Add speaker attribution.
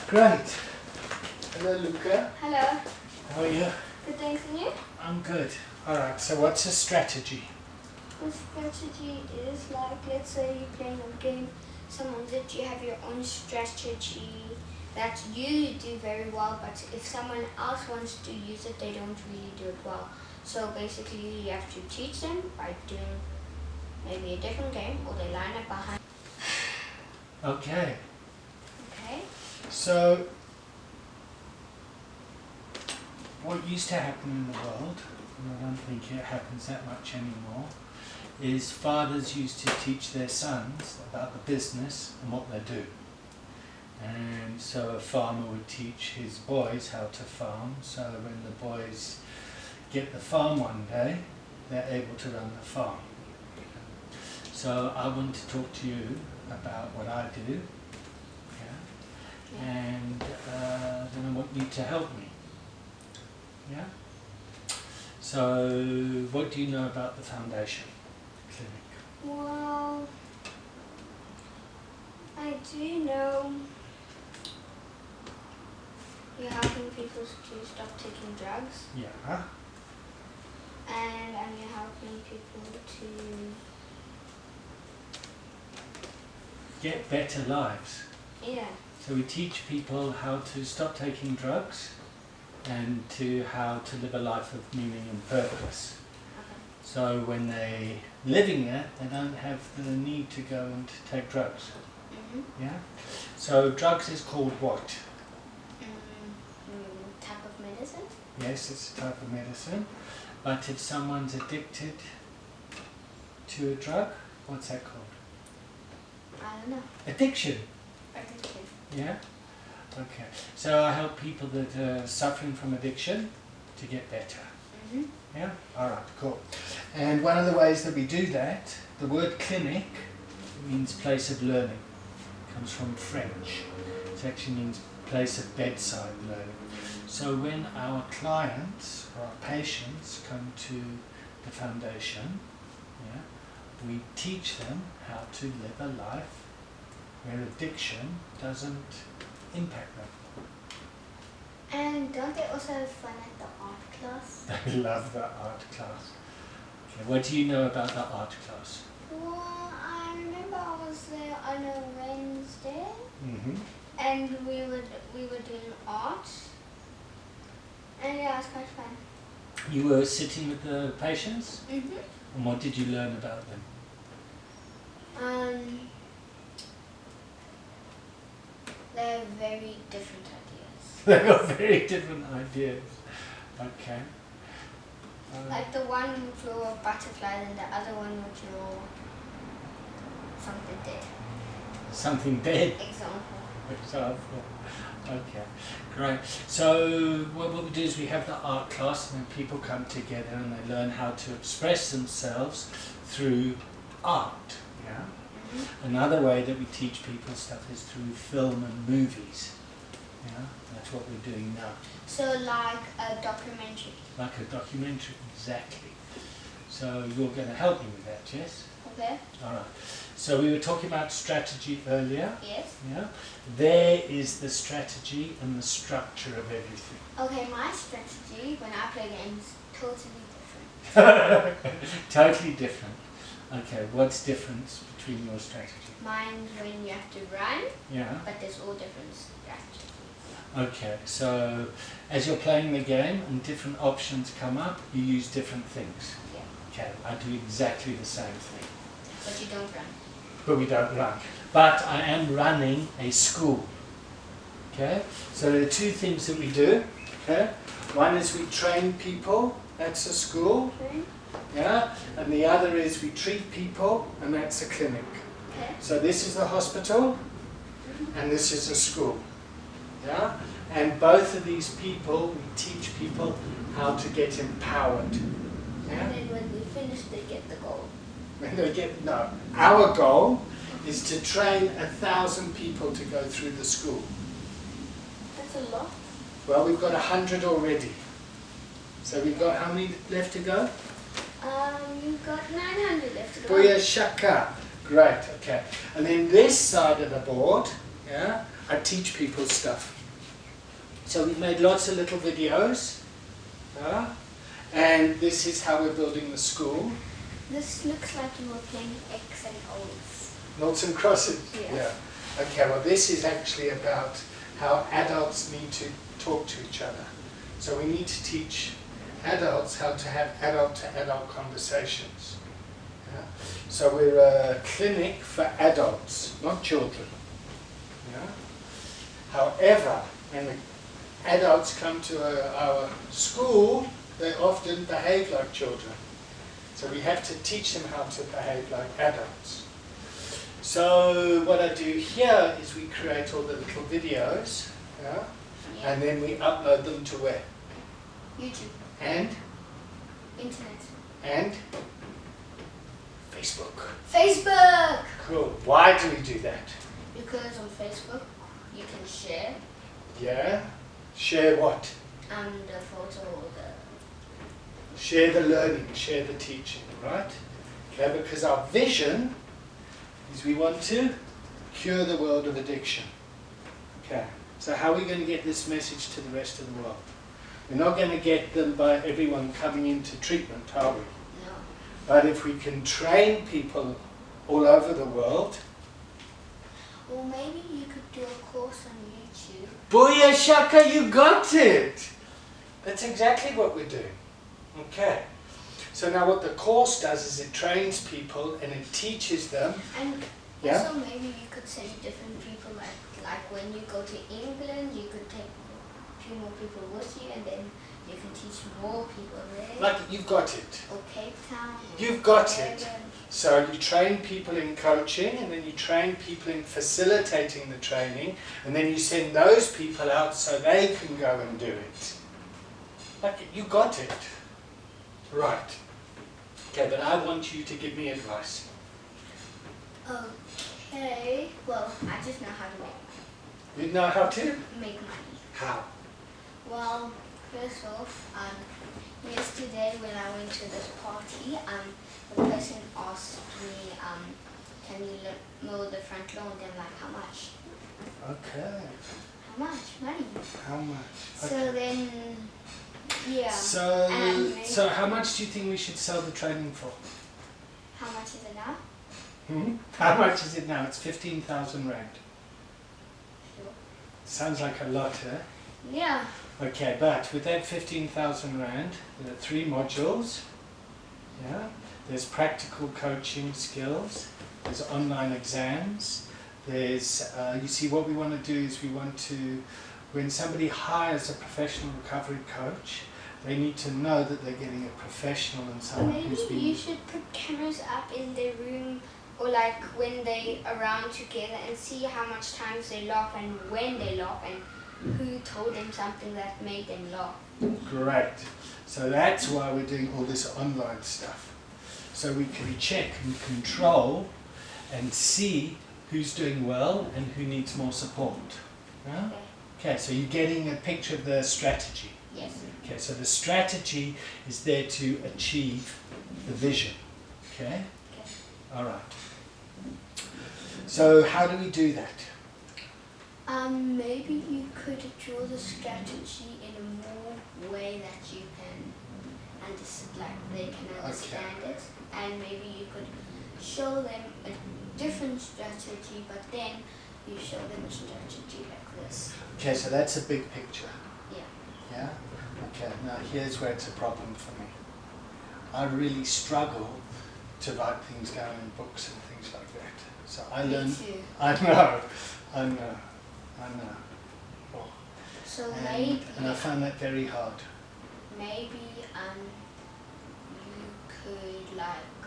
Speaker 1: Great. Hello, Luca.
Speaker 2: Hello.
Speaker 1: How are you?
Speaker 2: Good, thanks, and you?
Speaker 1: I'm good. Alright, so what's a strategy?
Speaker 2: A strategy is like, let's say you're playing a game, someone that you have your own strategy that you do very well, but if someone else wants to use it, they don't really do it well. So basically you have to teach them by doing maybe a different game, or they line up behind.
Speaker 1: Okay.
Speaker 2: Okay.
Speaker 1: So, what used to happen in the world, and I don't think it happens that much anymore, is fathers used to teach their sons about the business and what they do. And so a farmer would teach his boys how to farm, so when the boys get the farm one day, they're able to run the farm. So I want to talk to you about what I do, and then I want you to help me. Yeah? So, what do you know about the foundation clinic?
Speaker 2: Well, I do know you're helping people to stop taking drugs,
Speaker 1: Yeah.
Speaker 2: and you're helping people to
Speaker 1: Get better lives.
Speaker 2: yeah.
Speaker 1: So we teach people how to stop taking drugs and to how to live a life of meaning and purpose.
Speaker 2: Okay.
Speaker 1: So when they're living it, they don't have the need to go and take drugs. Yeah? So drugs is called what?
Speaker 2: Type of medicine?
Speaker 1: Yes, it's a type of medicine. But if someone's addicted to a drug, what's that called?
Speaker 2: I don't know.
Speaker 1: Addiction.
Speaker 2: Addiction.
Speaker 1: Yeah? Okay. So I help people that are suffering from addiction to get better. Yeah? Alright, cool. And one of the ways that we do that, the word clinic means place of learning. It comes from French. It actually means place of bedside learning. So when our clients or our patients come to the foundation, yeah, we teach them how to live a life where addiction doesn't impact them.
Speaker 2: And don't they also have fun at the art class?
Speaker 1: They love the art class. Okay, what do you know about the art class?
Speaker 2: Well, I remember I was there on a Wednesday, and we were doing art, and yeah, it was quite fun.
Speaker 1: You were sitting with the patients? And what did you learn about them?
Speaker 2: They're very different ideas.
Speaker 1: They got very different ideas. Okay.
Speaker 2: Like the one would draw butterflies and the other one would draw something dead.
Speaker 1: Something dead. Example. Okay, great. So what we do is we have the art class, and then people come together and they learn how to express themselves through art. Yeah. Another way that we teach people stuff is through film and movies. Yeah, that's what we're doing now.
Speaker 2: So like a documentary.
Speaker 1: Like a documentary, exactly. So you're going to help me with that, yes?
Speaker 2: Okay.
Speaker 1: All right. So we were talking about strategy earlier.
Speaker 2: Yes.
Speaker 1: Yeah. There is the strategy and the structure of everything.
Speaker 2: Okay, my strategy when I play games totally different.
Speaker 1: Totally different. Okay, what's difference between your strategy?
Speaker 2: Mine's when you have to run.
Speaker 1: Yeah.
Speaker 2: But there's all different strategies.
Speaker 1: Okay, so as you're playing the game and different options come up, you use different things.
Speaker 2: Yeah.
Speaker 1: Okay, I do exactly the same thing.
Speaker 2: But you don't run.
Speaker 1: But we don't run. But I am running a school. Okay, so there are two things that we do. Okay, one is we train people. That's a school.
Speaker 2: Okay.
Speaker 1: Yeah, and the other is we treat people, and that's a clinic.
Speaker 2: Okay.
Speaker 1: So this is the hospital, and this is a school. Yeah, and both of these people, we teach people how to get empowered. Yeah?
Speaker 2: And then when we finish, they get the gold.
Speaker 1: When they get, no, our goal is to train 1,000 people to go through the school.
Speaker 2: That's a lot.
Speaker 1: Well, we've got 100 already. So we've got how many left to go?
Speaker 2: You've got 900 left to go.
Speaker 1: Booyah shaka. Great, okay. And then this side of the board, yeah, I teach people stuff. So we've made lots of little videos. And this is how we're building the school.
Speaker 2: This looks like you were playing X and O's.
Speaker 1: Noughts and crosses?
Speaker 2: Yeah.
Speaker 1: Okay, well this is actually about how adults need to talk to each other. So we need to teach adults how to have adult-to-adult conversations. Yeah? So we're a clinic for adults, not children. Yeah? However, when the adults come to our school, they often behave like children. So we have to teach them how to behave like adults. So what I do here is we create all the little videos, yeah? And then we upload them to where?
Speaker 2: YouTube.
Speaker 1: And?
Speaker 2: Internet.
Speaker 1: And? Facebook.
Speaker 2: Facebook!
Speaker 1: Cool. Why do we do that?
Speaker 2: Because on Facebook you can share.
Speaker 1: Yeah? Share what?
Speaker 2: The photo or
Speaker 1: Share the learning, share the teaching, right? Okay, because our vision is we want to cure the world of addiction. Okay, so how are we going to get this message to the rest of the world? We're not going to get them by everyone coming into treatment, are we?
Speaker 2: No.
Speaker 1: But if we can train people all over the world.
Speaker 2: Or maybe you could do a course on YouTube.
Speaker 1: Booyah shaka, you got it! That's exactly what we're doing. Okay. So now what the course does is it trains people and it teaches them.
Speaker 2: And
Speaker 1: Yeah?
Speaker 2: also maybe you could send different people, like when you go to England, you could take a few more people with you and then you can teach more people there.
Speaker 1: Like, you've got it.
Speaker 2: Or Cape Town. Or
Speaker 1: You've got
Speaker 2: wherever.
Speaker 1: it. So you train people in coaching and then you train people in facilitating the training and then you send those people out so they can go and do it. Like, you got it. Right. Okay, but I want you to give me advice.
Speaker 2: Okay, well, I just know how to make money.
Speaker 1: You know how to?
Speaker 2: Make money.
Speaker 1: How?
Speaker 2: Well, first off, yesterday when I went to this party, the person asked me, can you mow the front lawn? Then like, how much?
Speaker 1: Okay.
Speaker 2: How much money?
Speaker 1: How much?
Speaker 2: So then, yeah.
Speaker 1: So how much do you think we should sell the training for?
Speaker 2: How much is it now?
Speaker 1: How much is it now? It's 15,000 Rand.
Speaker 2: Sure.
Speaker 1: Sounds like a lot, eh?
Speaker 2: Yeah.
Speaker 1: Okay, but with that 15,000 Rand, there are 3 modules. Yeah. There's practical coaching skills. There's online exams. There's, you see, what we want to do is we want to, when somebody hires a professional recovery coach, they need to know that they're getting a professional and someone who's
Speaker 2: Maybe
Speaker 1: been...
Speaker 2: you should put cameras up in their room or like when they around together and see how much times they laugh and when they laugh and who told them something that made them laugh.
Speaker 1: Great. So that's why we're doing all this online stuff. So we can check and control and see who's doing well and who needs more support. Yeah? Okay, so you're getting a picture of the strategy.
Speaker 2: Yes.
Speaker 1: Okay, so the strategy is there to achieve the vision. Okay?
Speaker 2: Okay.
Speaker 1: All right. So how do we do that?
Speaker 2: Maybe you could draw the strategy in a more way that you can understand, like they can understand it, and maybe you could show them a different strategy, but then you show them a strategy like this.
Speaker 1: Okay, so that's a big picture.
Speaker 2: Yeah.
Speaker 1: Yeah? Okay, now here's where it's a problem for me. I really struggle to write things down in books and things like that. So I
Speaker 2: Me
Speaker 1: learn.
Speaker 2: too.
Speaker 1: I know. Oh.
Speaker 2: So maybe.
Speaker 1: And I find that very hard.
Speaker 2: Maybe you could like